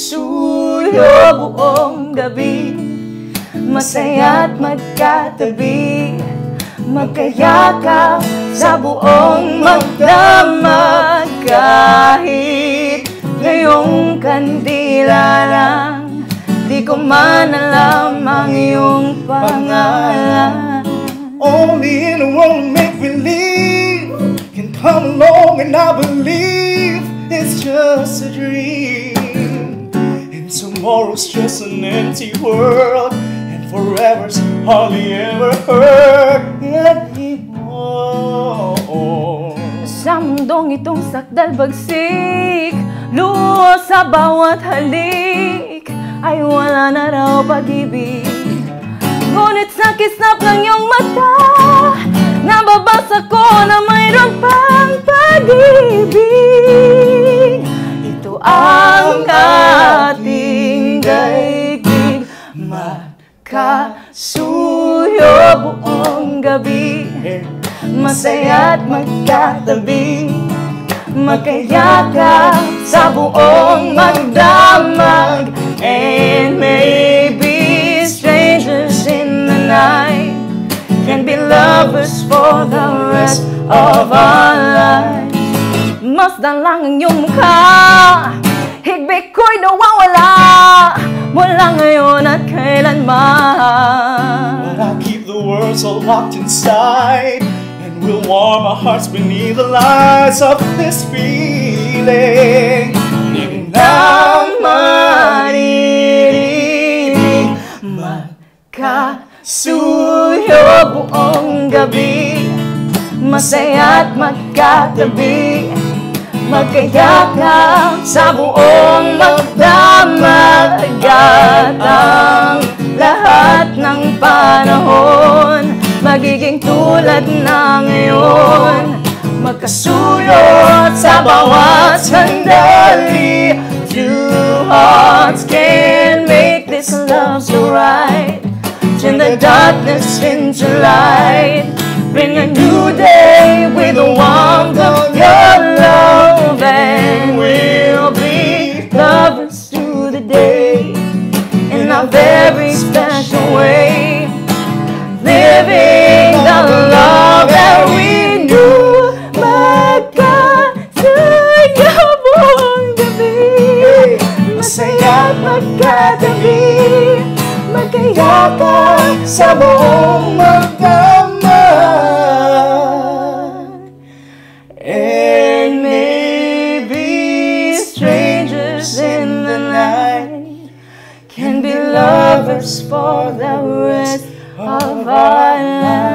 Makasuyo buong gabi, masaya't magkatabi, magkayakap sa buong magdamag. Kahit ngayong kandila lang, di ko man alam ang iyong pangalan. Only in a world make-believe can come along, and I believe it's just a dream. And tomorrow's just an empty world, and forever's hardly ever heard anymore. Sa mundong itong sakdal-bagsik, luho sa bawat halik, ay wala na raw pag-ibig. Ngunit sa kislap ng iyong mata, nababasa ko na mayroon pang pag-ibig. Ito ang ating daigdig, magkasuyo buong gabi, masaya't magkatabi, magkayakap sa buong magdamag. And maybe strangers in the night can be lovers for the rest of our lives. Masdan lang ang iyong mukha, higbi ko'y nawawala, mula ngayon at kailanman. But I'll keep the words all locked inside, and we'll warm our hearts beneath the lights of this feeling. Hindi na maririnig, magkasuyo buong gabi, masaya't magkatabi, magkayakap sa buong magdamag. At ang lahat ng panahon magiging tulad na ngayon, magkasulot sa bawat sandali. Two hearts can make this love so right, turn the darkness into light, bring a new day with the warmth of your love, and we'll be lovers through the day in a very special way, living the love that we knew. Magkasuyo buong gabi, masaya't magkatabi, magkayakap sa buong magdamag. And maybe strangers in the night can be lovers for the rest of our lives.